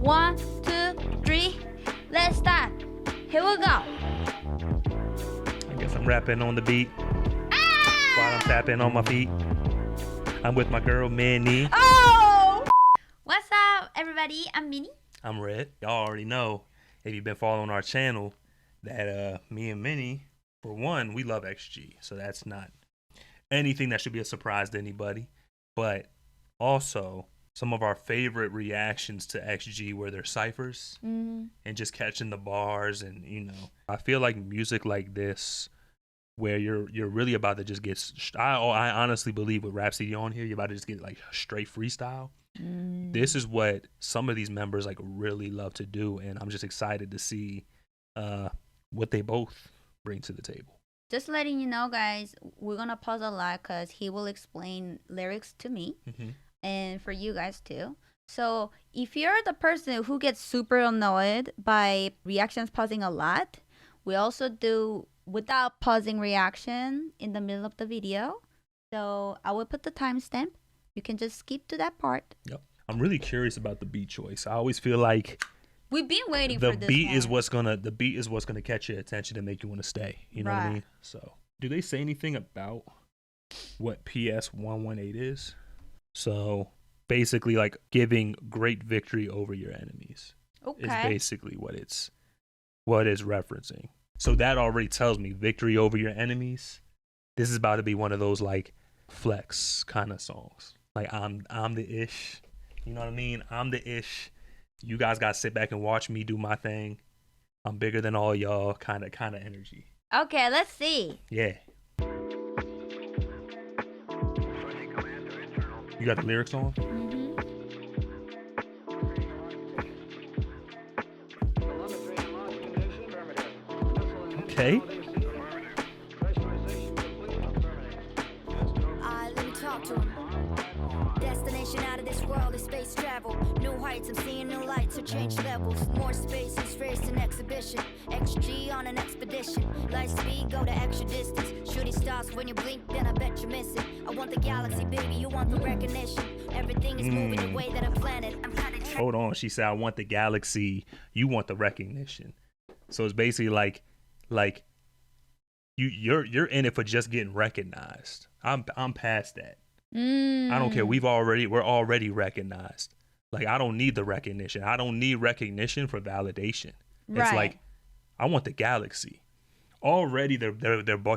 1, 2, 3. Let's start. Here we go. I guess I'm rapping on the beat while I'm tapping on my feet. I'm with my girl Minnie. Oh! What's up, everybody? I'm Minnie. I'm Red. Y'all already know, if you've been following our channel, that me and Minnie, for one, we love XG. So that's not anything that should be a surprise to anybody. But also, some of our favorite reactions to XG were their ciphers and just catching the bars. And, you know, I feel like music like this, where you're really about to just get, I honestly believe with Rapsody on here, you're about to just get like straight freestyle. This is what some of these members like really love to do, and I'm just excited to see what they both bring to the table. Just letting you know, guys, we're gonna pause a lot because he will explain lyrics to me and for you guys too. So if you're the person who gets super annoyed by reactions pausing a lot, we also do without pausing reaction in the middle of the video. So I will put the timestamp. You can just skip to that part. Yep. I'm really curious about the beat choice. I always feel like we've been waiting for this. The beat is what's gonna catch your attention and make you want to stay. You know what I mean? So, do they say anything about what PS118 is? So basically, like giving great victory over your enemies. Okay. Is basically what it's referencing. So that already tells me victory over your enemies. This is about to be one of those like flex kind of songs. Like I'm the ish. You know what I mean? I'm the ish. You guys got to sit back and watch me do my thing. I'm bigger than all y'all kind of energy. Okay, let's see. Yeah. You got the lyrics on? Okay. Let me talk to him. Destination out of this world is space travel. New heights, I'm seeing new lights or change levels. More space is raised an exhibition. XG on an expedition. Light speed, go to extra distance. Shooting stars when you blink, then I bet you miss it. I want the galaxy, baby, you want the recognition. Everything is moving the way that I planned it. I'm trying to hold on, she said, I want the galaxy, you want the recognition. So it's basically like you're in it for just getting recognized. I'm past that. I don't care. We're already recognized. Like I don't need the recognition. I don't need recognition for validation. Right. It's like I want the galaxy. Already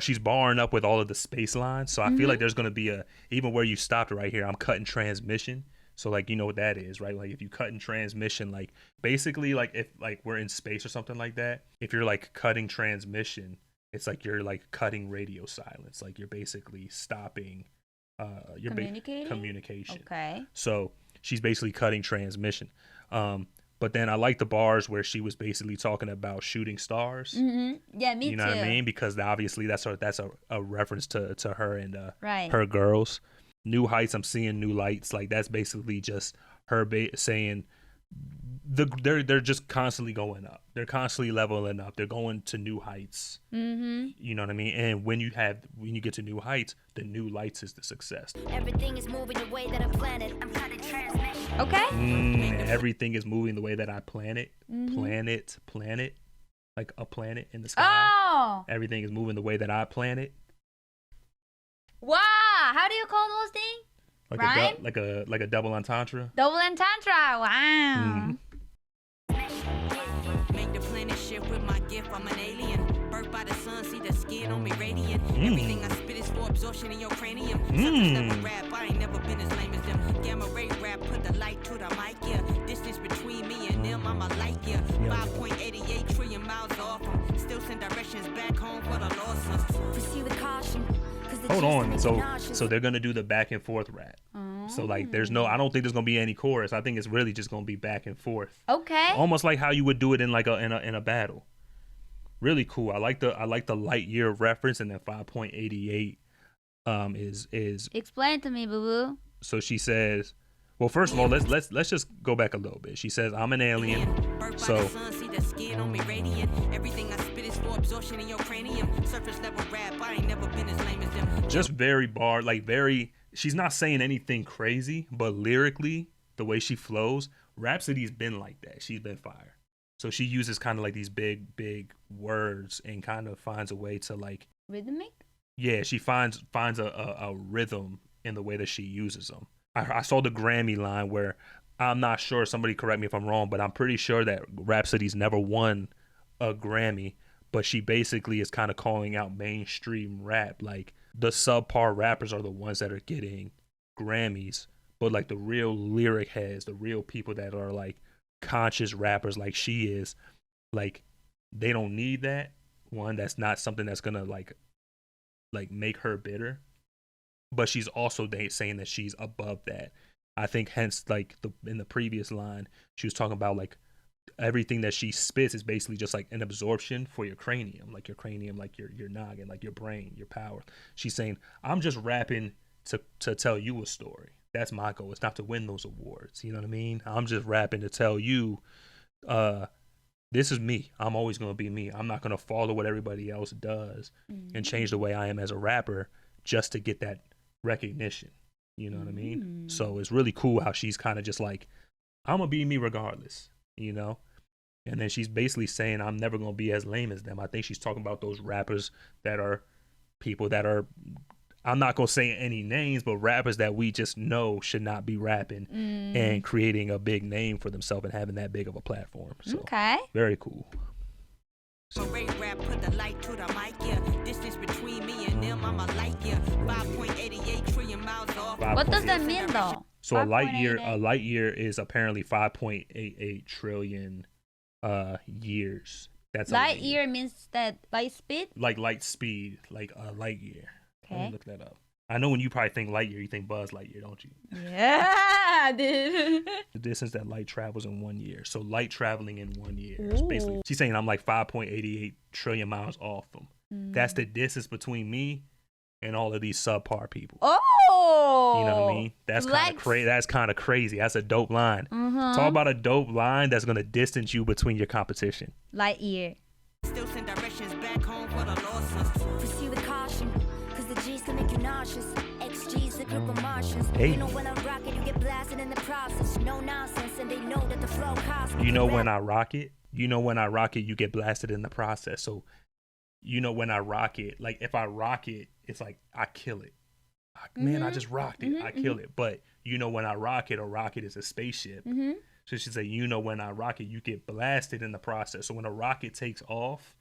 she's barring up with all of the space lines. So I feel like there's gonna be even where you stopped right here, I'm cutting transmission. So like you know what that is, right? Like if you cut in transmission, like basically like if like we're in space or something like that, if you're like cutting transmission, it's like you're like cutting radio silence. Like you're basically stopping your communication. Okay. So she's basically cutting transmission. But then I like the bars where she was basically talking about shooting stars. Yeah, me too. You know what I mean? Because obviously that's a reference to her and her girls. New heights, I'm seeing new lights. Like that's basically just her saying they're just constantly going up. They're constantly leveling up. They're going to new heights. You know what I mean? And when you get to new heights, the new lights is the success. Everything is moving the way that I planned it. I'm trying to transmit. Okay. Everything is moving the way that I plan it. Planet, like a planet in the sky. Oh. Everything is moving the way that I plan it. Wow. How do you call those things? Like a double entendre. Double entendre. Wow. Make the planet shift with my gift. I'm an alien. Birthed by the sun, see the skin on me radiant. Everything I spit is for absorption in your cranium. Suckers never rap. I ain't never been as lame as them. Gamma ray rap, put the light to the mic. Yeah, distance between me and them, I'm a light year. 5.88 trillion miles off. I'm still send directions back home for the lost ones. Proceed with caution. Hold on, so they're gonna do the back and forth rap. So like I don't think there's gonna be any chorus. I think it's really just gonna be back and forth. Okay. Almost like how you would do it in like in a battle. Really cool. I like the light year reference, and then 5.88 is explain to me, boo boo. So she says, well, first of all, let's just go back a little bit. She says, I'm an alien. So everything I spit is for absorption in your cranium. Surface level rap, I ain't never been as lame as them. Just very she's not saying anything crazy, but lyrically, the way she flows, Rhapsody's been like that. She's been fire. So she uses kind of like these big words and kind of finds a way to like rhythmic. Yeah, she finds a rhythm in the way that she uses them. I saw the Grammy line where I'm not sure, somebody correct me if I'm wrong, but I'm pretty sure that Rhapsody's never won a Grammy, but she basically is kind of calling out mainstream rap. Like the subpar rappers are the ones that are getting Grammys, but like the real lyric heads, the real people that are like conscious rappers like she is, like they don't need that. One, that's not something that's gonna like make her bitter, but she's also saying that she's above that. I think hence like in the previous line she was talking about like everything that she spits is basically just like an absorption for your cranium, like your noggin, like your brain, your power. She's saying I'm just rapping to tell you a story. That's my goal. It's not to win those awards. You know what I mean? I'm just rapping to tell you this is me. I'm always going to be me. I'm not going to follow what everybody else does and change the way I am as a rapper just to get that recognition. You know what I mean? So it's really cool how she's kind of just like, I'm going to be me regardless, you know? And then she's basically saying, I'm never going to be as lame as them. I think she's talking about those rappers that are people that are, I'm not going to say any names, but rappers that we just know should not be rapping and creating a big name for themselves and having that big of a platform. So, okay. Very cool. Rap put the light to the mic, yeah. Distance between me and them, I'm a light year. 5.88 trillion miles off. What does that mean though? So a light year is apparently 5.88 trillion years. That's light year means that light speed? Like light speed, like a light year. Okay. Let me look that up. I know when you probably think light year, you think Buzz Lightyear, don't you? Yeah, dude. The distance that light travels in 1 year. So light traveling in 1 year. It's basically, she's saying I'm like 5.88 trillion miles off them. That's the distance between me and all of these subpar people. Oh, you know what I mean? That's kind of crazy. That's kind of crazy. That's a dope line. Talk about a dope line that's gonna distance you between your competition. Light year. Still send directions back home for the losses. Proceed with caution, cause the G's can make you nauseous. XG's a group of Martians. Hey. You know when I rock it, you get blasted in the process. No nonsense, and they know that the flow costs. You know when I rock it, you get blasted in the process. So, you know when I rock it, like if I rock it, it's like I kill it. Man, I just rocked it. I kill it. But you know when I rock it, a rocket is a spaceship. So she said, you know when I rock it, you get blasted in the process. So when a rocket takes off,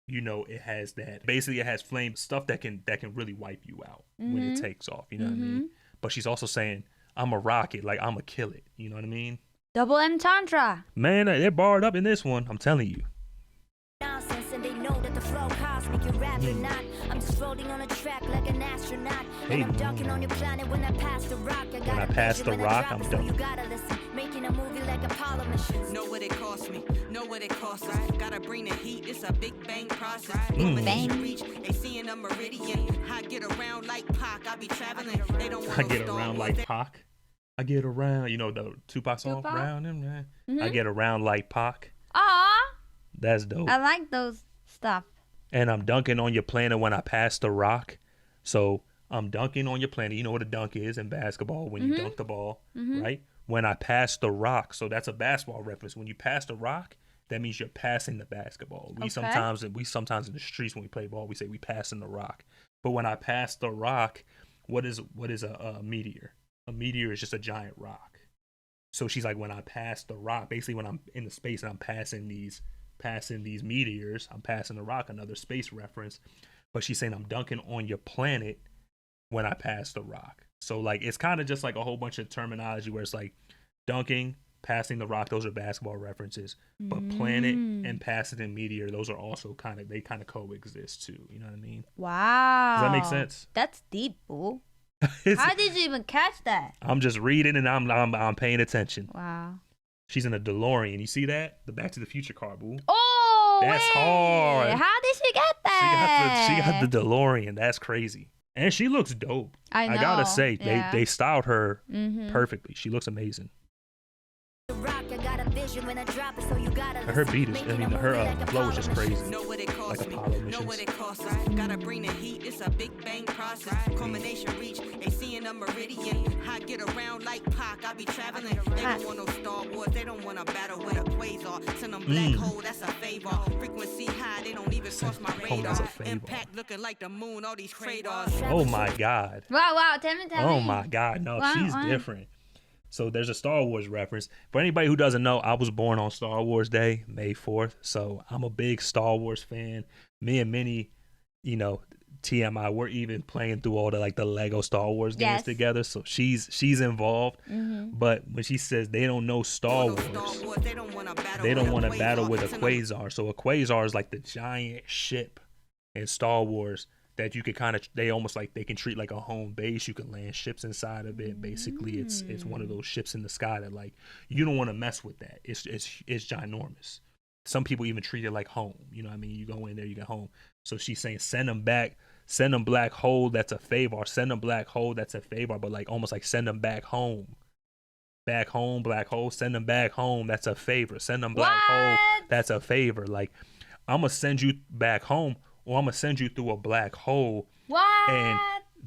you know it has that. Basically, it has flame stuff that can really wipe you out when it takes off. You know what I mean? But she's also saying, I'm a rocket, like I'm a kill it. You know what I mean? Double entendre. Man, they're barred up in this one. I'm telling you. Nonsense, and they know that the flow costs make you rap or not. I'm just floating on a track like an astronaut. And I'm dunking on your planet when I pass the rock. When I pass the rock, I'm done. You gotta listen, making a movie like Apollo missions. Know what it cost me, know what it costs us. Gotta bring the heat, it's a big bang process. Bang. Reach, they seeing a meridian. I get around like Pac, I be traveling. They don't want I get around like Pac. I get around, you know the Tupac song, round and round. I get around like Pac. Aw. That's dope. I like those stuff. And I'm dunking on your planet when I pass the rock. So I'm dunking on your planet. You know what a dunk is in basketball when you dunk the ball, right? When I pass the rock. So that's a basketball reference. When you pass the rock, that means you're passing the basketball. We sometimes in the streets when we play ball, we say we passing the rock. But when I pass the rock, what is a meteor? A meteor is just a giant rock. So she's like, when I pass the rock, basically when I'm in the space and I'm passing these meteors, I'm passing the rock, another space reference. But she's saying I'm dunking on your planet when I pass the rock. So like it's kind of just like a whole bunch of terminology where it's like dunking, passing the rock, those are basketball references. But planet and passing and meteor, those are also kind of coexist too. You know what I mean? Wow. Does that make sense? That's deep, boo. How did you even catch that? I'm just reading and I'm paying attention. Wow. She's in a DeLorean. You see that? The Back to the Future car, boo. Oh, that's hard. How did she get that? She got the DeLorean. That's crazy. And she looks dope. I know. I gotta say, yeah. they styled her perfectly. She looks amazing. Rock, I got a vision. explosion when I drop it, so you gotta Her beat is, I mean, her flow is just crazy. Know what it Like costs me. Apollo Know missions. what it costs us. Gotta bring the heat. It's a big bang process. Culmination reach. They seeing a meridian. I get around like Pac. I be traveling. They don't want no Star Wars. They don't want to battle with a quasar. Send them black hole. That's a favor. Frequency high. They don't even cross my radar. That's a favor. Impact looking like the moon. All these craters. Oh my God. Wow, tell me. Oh my God. No, Wow, she's wow. different. So there's a Star Wars reference. For anybody who doesn't know, I was born on Star Wars Day, May 4th. So I'm a big Star Wars fan. Me and Minnie, you know, TMI, we're even playing through all the like the Lego Star Wars games Yes. together. So she's involved. But when she says they don't know Star Wars, They don't want to they don't want to battle with a quasar. So a quasar is like the giant ship in Star Wars that you could kind of, they almost like they can treat like a home base. You can land ships inside of it. Basically, it's one of those ships in the sky that like you don't want to mess with that. It's ginormous. Some people even treat it like home. You know what I mean? You go in there, you get home. So she's saying send them back, send them black hole. That's a favor. Send them black hole. That's a favor. But like almost like send them back home. Back home, black hole. Send them back home. That's a favor. Send them black hole. What? That's a favor. Like I'm gonna send you back home, or I'm gonna send you through a black hole, What? and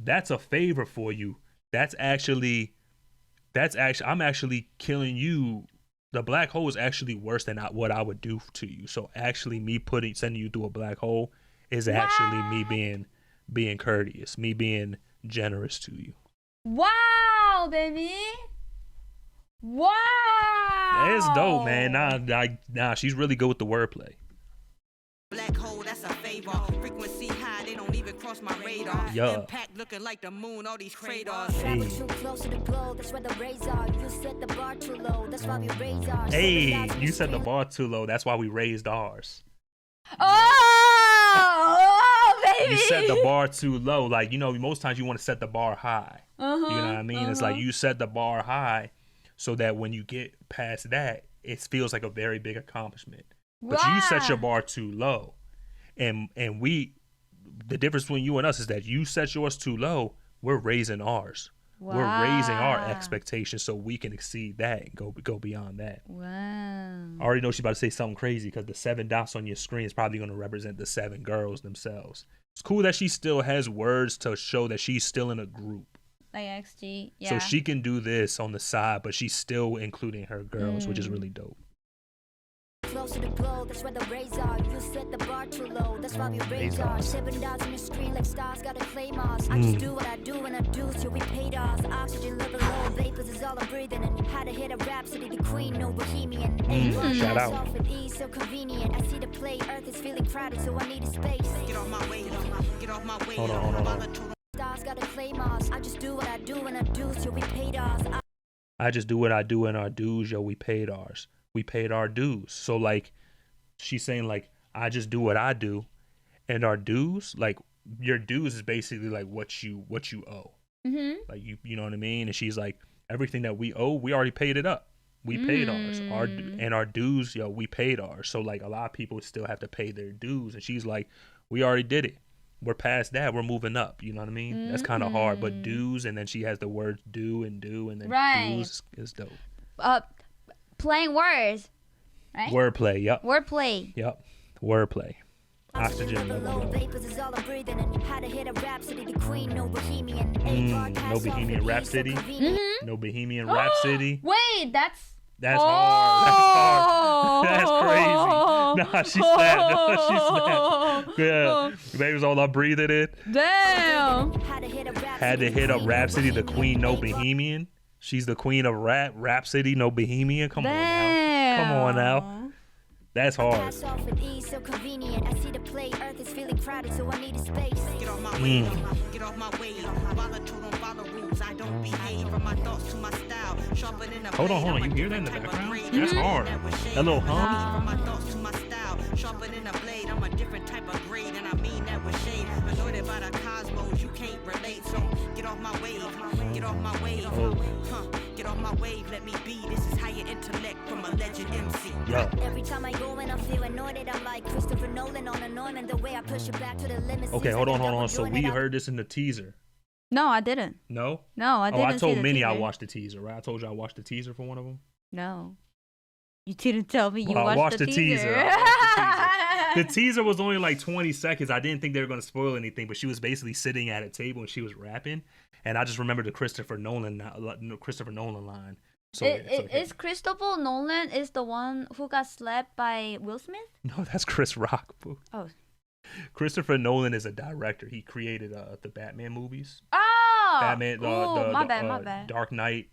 that's a favor for you. That's actually I'm actually killing you. The black hole is actually worse than what I would do to you. So actually me sending you through a black hole is actually me being courteous, me being generous to you. Wow, baby. Wow. It's dope, man. Nah, she's really good with the wordplay. Black hole, that's a favor. Frequency high, they don't even cross my radar. Yeah. Impact looking like the moon, all these craters. Travel too close to the glow, that's where the rays are. You set the bar too low, that's why we raise ours. Hey, you set the bar too low. That's why we raised ours. Oh, baby. You set the bar too low. Like, you know, most times you want to set the bar high. You know what I mean? It's like you set the bar high so that when you get past that, it feels like a very big accomplishment. But you set your bar too low. And the difference between you and us is that you set yours too low, we're raising ours. We're raising our expectations so we can exceed that and go beyond that. Wow. I already know she's about to say something crazy because the 7 dots on your screen is probably going to represent the 7 girls themselves. It's cool that she still has words to show that she's still in a group. Like XG, yeah. So she can do this on the side, but she's still including her girls, which is really dope. Close to the glow, that's where the rays are. You set the bar too low, that's why we raise ours. 7 dots on the screen like stars gotta claim us. I just do what I do and I do till we paid ours. Oxygen level low, vapors is all I'm breathing in. How to hit a Rapsody, the queen, no bohemian. Shout out. Off with ease, so convenient. I see the play, earth is feeling crowded, so I need a space. Get off my way, get off my way. Hold on. Stars gotta claim us. I just do what I do and I do till we paid ours. I just do what I do and our dues, yo, we paid ours. We paid our dues. So like she's saying like I just do what I do and our dues, like your dues is basically like what you owe. Like you know what I mean? And she's like everything that we owe, we already paid it up. We paid ours. Our dues, yo, we paid ours. So like a lot of people still have to pay their dues and she's like we already did it. We're past that. We're moving up. You know what I mean? That's kind of hard, but dues, and then she has the words do, and then dues is dope. Playing words, right? Wordplay, yep. Wordplay. Yep. Wordplay. Oxygen level low. Vapors is all I'm breathing in. How to hit a Rhapsody, the queen, no bohemian. No Bohemian Rhapsody. No Bohemian Rhapsody. Wait, that's hard. That's hard. That's crazy. Nah, she snapped. No, she snapped. Yeah. Baby's all I'm breathing in. Damn. Had to hit a Rhapsody, the queen, no Bohemian. She's the queen of rap. Rhapsody, no Bohemian. Come on now. Come on now. That's hard. So convenient. I see the play, earth is feeling crowded, so I need a space. Get off my way, get off my way. Volatile don't follow rules, I don't behave. From my thoughts to my style, sharper than a Hold on. You hear that in the background? That's hard. That little hum. From my thoughts to my style, sharper than a blade. I'm a different type of grade, and I mean that with shade. Anointed by the cosmos, you can't relate. So get off my wave, get off my wave. Get off my wave, let me be. This is higher intellect from a legend MC. Yeah. Every time I go and I feel anointed, I'm like Christopher Nolan on anointment. The way I push it back to the limits. Okay, hold on. So we heard this in the teaser. No, I didn't. No? No, I didn't. I told see the Minnie I teaser. watched the teaser, right? I told you I watched the teaser for one of them. No. You didn't tell me you Well, I watched the teaser. I watched the teaser. The teaser was only like 20 seconds. I didn't think they were going to spoil anything, but she was basically sitting at a table and she was rapping. And I just remembered the Christopher Nolan line. So, Is Christopher Nolan is the one who got slapped by Will Smith? No, that's Chris Rock. Boo. Oh. Christopher Nolan is a director. He created the Batman movies. Oh! Batman, my bad. Dark Knight,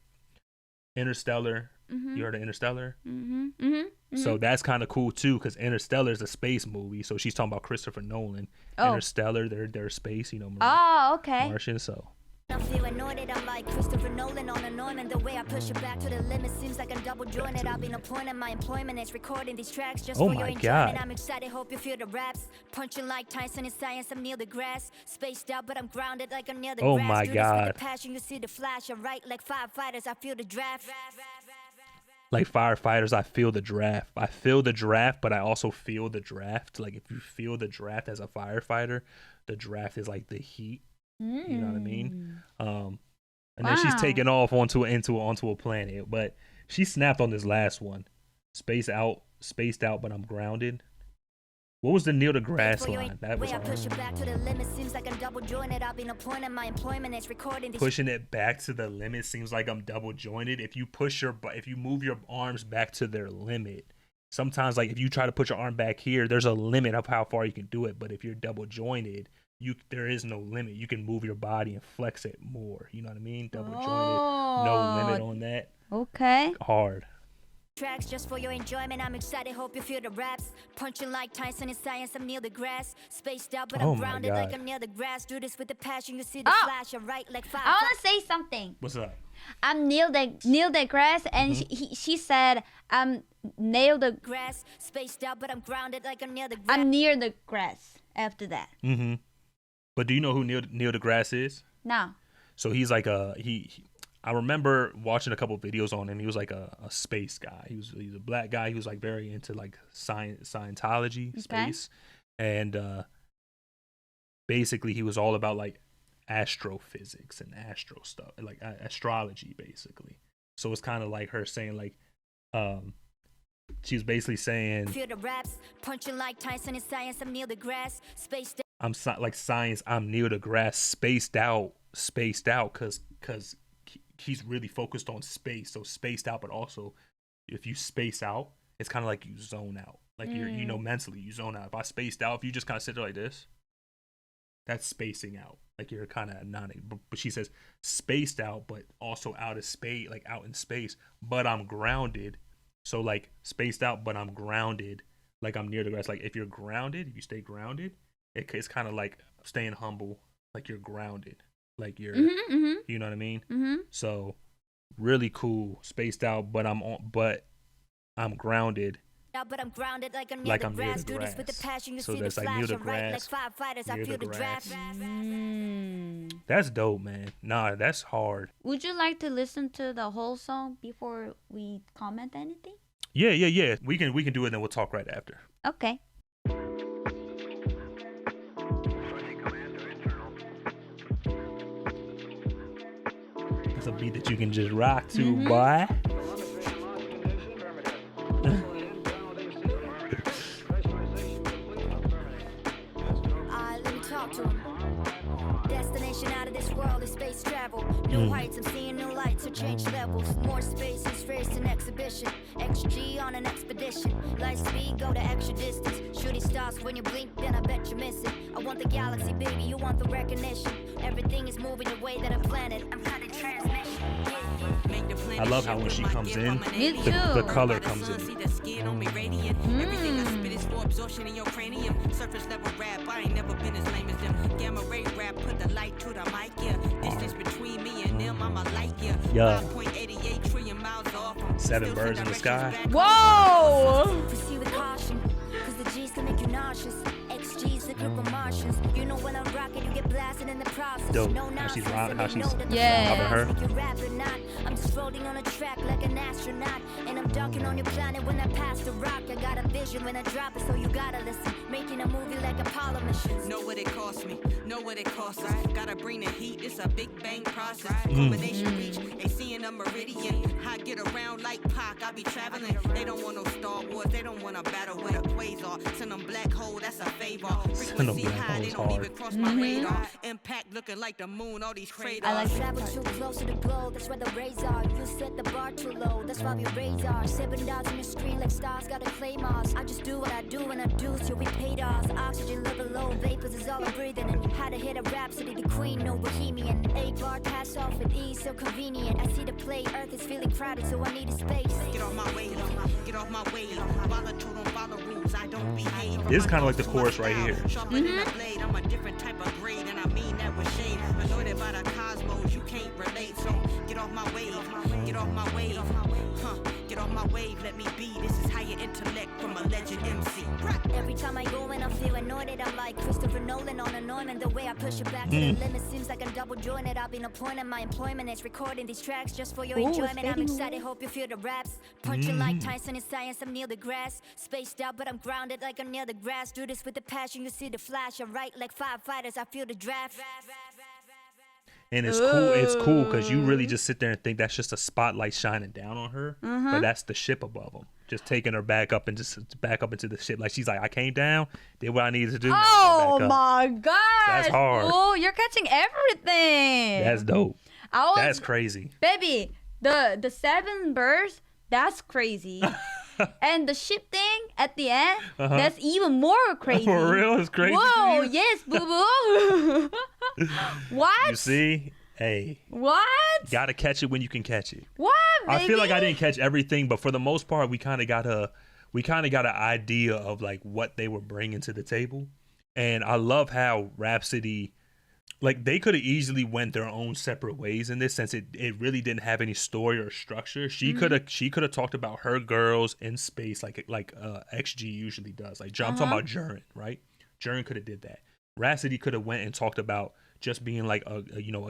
Interstellar. Mm-hmm. You heard of Interstellar? Mm-hmm. Mm-hmm. Mm-hmm. So that's kind of cool too, because Interstellar is a space movie. So she's talking about Christopher Nolan. Oh. Interstellar, they're space, okay. Martian. So I feel annoyed, I'm like Christopher Nolan on annoyment. The way I push it back to the limit seems like I'm double jointed. I've been appointed, my employment is recording these tracks just for your enjoyment. I'm excited, hope you feel the raps. Punching like Tyson in science, I'm near the grass. Spaced out, but I'm grounded like I'm near the grass. Oh my God. With the passion, you see the flash. I write like firefighters, I feel the draft. like firefighters, I feel the draft. I feel the draft, but I also feel the draft. Like if you feel the draft as a firefighter, the draft is like the heat. You know what I mean? And then she's taking off onto a planet, but she snapped on this last one. Spaced out, but I'm grounded. What was the Neil deGrasse line? That was push it back to the limit seems like I'm double jointed. I've been appointed, my employment is recording. Pushing it back to the limit seems like I'm double jointed. If you move your arms back to their limit, sometimes like if you try to put your arm back here, there's a limit of how far you can do it. But if you're double jointed, there is no limit. You can move your body and flex it more. You know what I mean? Double jointed, no limit on that. Okay. Hard. Tracks just for your enjoyment. I'm excited, hope you feel the raps. Punching like Tyson in science, I'm Neil deGrasse. Spaced out, but I'm grounded like I'm Neil deGrasse. Do this with the passion, you see the flash. I write like fire. I want to say something. What's up? I'm Neil deGrasse, and she said I'm Neil deGrasse. Spaced out, but I'm grounded like I'm Neil deGrasse. I'm near the grass after that. Mm-hmm. But do you know who Neil deGrasse is? No. So he's like I remember watching a couple videos on him. He was like a space guy. He's a black guy. He was like very into like Scientology, space, and basically he was all about like astrophysics and astro stuff, like astrology, basically. So it's kind of like her saying like, she's basically saying, feel the raps, punching like Tyson in science. I'm Neil deGrasse, spaced out. I'm like science. I'm Neil deGrasse, spaced out, because he's really focused on space, so spaced out. But also, if you space out, it's kind of like you zone out. Like you're, mentally you zone out. If I spaced out, if you just kind of sit there like this, that's spacing out. Like you're kind of not. But she says spaced out, but also out of space, like out in space. But I'm grounded, so like spaced out, but I'm grounded. Like I'm near the grass. Like if you're grounded, if you stay grounded, it's kind of like staying humble. Like you're grounded. Like you're, you know what I mean? Mm-hmm. So really cool, spaced out, but I'm grounded. But I'm grounded like I'm near the grass. Do this with the passion, you see the flash. I write like firefighters, I feel the draft. That's dope, man. Nah, that's hard. Would you like to listen to the whole song before we comment anything? Yeah. We can do it, and then we'll talk right after. Okay. It's a beat that you can just rock to, boy. Let me talk to him. Destination out of this world is space travel. New heights, I'm seeing new lights, so change levels. More space is raised an exhibition. XG on an expedition. Light speed, go the extra distance. Shooting stars when you blink, then I bet you miss it. I want the galaxy, baby, you want the recognition. Everything is moving the way that I planned it. I'm cutting transmission. I love how when she comes in, the color comes in. See the skin on me radiant. Everything I spit is for absorption in your cranium. Surface level rap, I ain't never been as lame as them. Gamma ray rap, put the light to the mic, yeah. Distance between me and them, I'm a light, yeah. 5.88 trillion miles off. 7 birds in the sky. Whoa! Proceed with caution, cause the G's can make you nauseous. XG's It's a group of Martians. You know when I rock it, you get blasted in the process. Dope. No How she's nonsense, rhyming, how and they she's know that the Yeah. fans her. think you rap or not. I'm just floating on a track like an astronaut, and I'm dunking on your planet when I pass the rock. I got a vision when I drop it, so you gotta listen. Making a movie like Apollo missions. Know what it cost me, know what it costs us. Gotta bring the heat, it's a big bang process. Combination reach, they seeing a meridian. I get around like Pac, I be traveling. They don't want no Star Wars, they don't want to battle with a quasar. Send them black hole, that's a favor. Frequency black high, they hole's don't hard. even cross my radar. Impact looking like the moon, all these craters. I like Travel too close to the globe, that's where the rays are. You set the bar too low, that's why we raise ours. 7 dots on the screen like stars, gotta claim ours. I just do what I do and I do till we paid ours. Oxygen level low, vapors is all I'm breathing. And how to hit a Rapsody, the queen, no bohemian. 8 bar pass off with ease, so convenient. I see the play, earth is feeling crowded, so I need a space. Get off my way, get off my way. Volatile don't follow rules, I don't behave. This is kinda like the chorus right here. Sharper than a blade, I'm a different type of grade, and I mean that with shade. Anointed by the cosmos, you can't relate, so get off my wave, get off my wave. Get off my wave, let me be. This is higher intellect from a legend MC. Every time I go and I feel anointed, I'm like Christopher Nolan on anointment. The way I push it back to the limit seems like I'm double jointed. I've been appointed, my employment is recording these tracks just for your Ooh, enjoyment. I'm fading excited, hope you feel the raps. Punching like Tyson in science, I'm near the grass. Spaced out, but I'm grounded like I'm near the grass. Do this with the passion, you see the flash. I write like firefighters, I feel the draft. And it's cool because you really just sit there and think that's just a spotlight shining down on her, but that's the ship above them, just taking her back up and just back up into the ship. Like she's like, I came down, did what I needed to do. now Oh I'm back up. my god. That's hard. Oh, you're catching everything. That's dope. That's crazy. Baby, the 7 birds, that's crazy. And the ship thing at the end, that's even more crazy. For real, it's crazy. Whoa, yes, boo boo. What? You see, hey, What? gotta catch it when you can catch it. What, baby? I feel like I didn't catch everything, but for the most part, we kind of got an idea of like what they were bringing to the table, and I love how Rhapsody, like they could have easily went their own separate ways in this, since it really didn't have any story or structure. She could have talked about her girls in space like XG usually does. Like I'm talking about JURIN, right? JURIN could have did that. Rhapsody could have went and talked about just being like a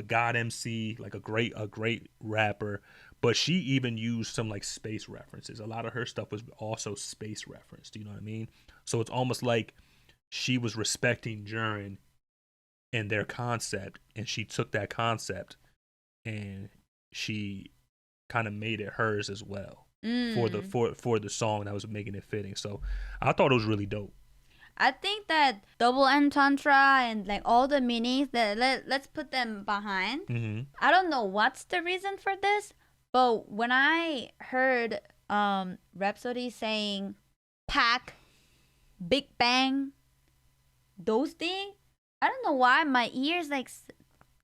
god MC, like a great rapper. But she even used some like space references. A lot of her stuff was also space referenced. You know what I mean? So it's almost like she was respecting JURIN and their concept, and she took that concept and she kind of made it hers as well for the song that was making it fitting. So I thought it was really dope. I think that double entendre and like all the meanings that let's put them behind. I don't know what's the reason for this, but when I heard Rapsody saying pack, Big Bang, those things, I don't know why my ears like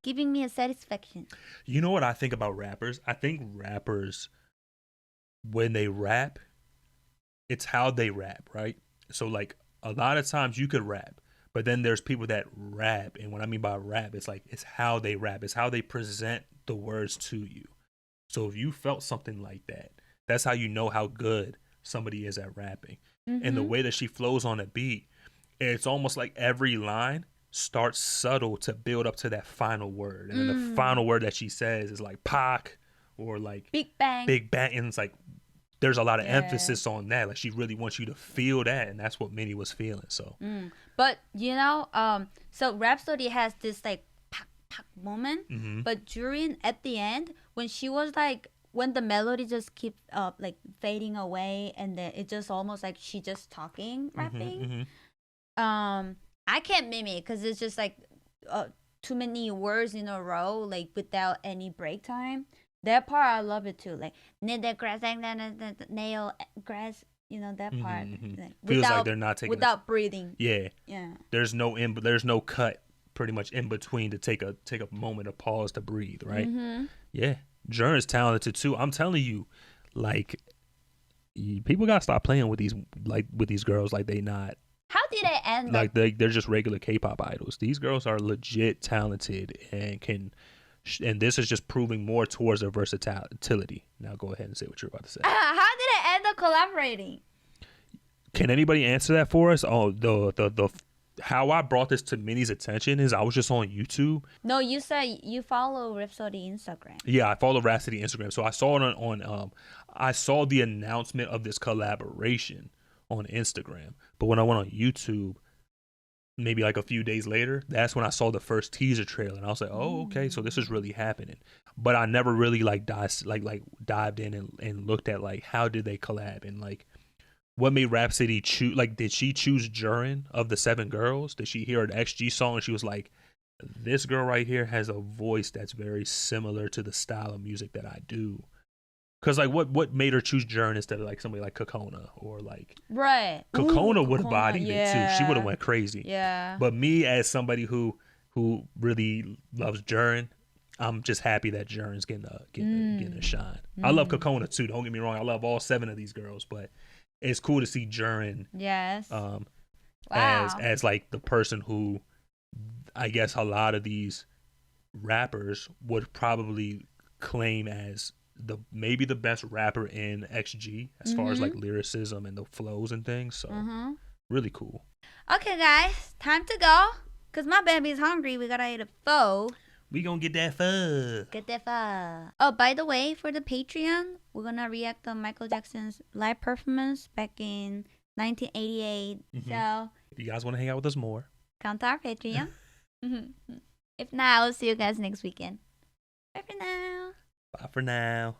giving me a satisfaction. You know what I think about rappers? I think rappers, when they rap, it's how they rap, right? So like a lot of times you could rap, but then there's people that rap, and what I mean by rap, it's like it's how they rap, it's how they present the words to you. So if you felt something like that, that's how you know how good somebody is at rapping. And the way that she flows on a beat, it's almost like every line starts subtle to build up to that final word, and then the final word that she says is like Pac or like Big Bang, and it's like there's a lot of emphasis on that. Like she really wants you to feel that, and that's what Minnie was feeling. So but you know, so Rhapsody has this like Pac Pac moment, but during at the end when she was like, when the melody just keeps like fading away, and then it just almost like she just talking, rapping. I can't mimic because it's just like too many words in a row, like without any break time. That part I love it too. Like knit the grass, nail grass. You know that part. Like, feels like they're not taking without breathing. Yeah. Yeah. There's no cut pretty much in between to take a moment of pause to breathe, right? Yeah. JURIN is talented too. I'm telling you, like people gotta stop playing with these girls like they not. How did it end? Like they're just regular K-pop idols. These girls are legit talented and and this is just proving more towards their versatility. Now go ahead and say what you're about to say. How did it end up collaborating? Can anybody answer that for us? Oh, how I brought this to Minnie's attention is I was just on YouTube. No, you said you follow Rapsody Instagram. Yeah, I follow Rapsody Instagram, so I saw it on I saw the announcement of this collaboration on Instagram. But when I went on YouTube, maybe like a few days later, that's when I saw the first teaser trailer, and I was like, "Oh, okay, so this is really happening." But I never really like dived in and looked at like how did they collab and like what made Rapsody choose. Like, did she choose Jurin of the 7 girls? Did she hear an XG song and she was like, "This girl right here has a voice that's very similar to the style of music that I do"? Because like, what made her choose Jurin instead of like somebody like Kokona or like Right? Kokona would have bodied yeah. it too. She would have went crazy. Yeah. But me as somebody who really loves Jurin, I'm just happy that Jurin's getting a shine. I love Kokona too. Don't get me wrong. I love all 7 of these girls, but it's cool to see Jurin. Yes. Wow. As like the person who, I guess a lot of these rappers would probably claim as maybe the best rapper in XG as far as like lyricism and the flows and things. So really cool. Okay, guys, time to go. Cause my baby's hungry. We gotta eat a pho. We gonna get that pho. Get that pho. Oh, by the way, for the Patreon, we're gonna react on Michael Jackson's live performance back in 1988. So if you guys want to hang out with us more, come to our Patreon. If not, I'll see you guys next weekend. Bye for now. bye for now.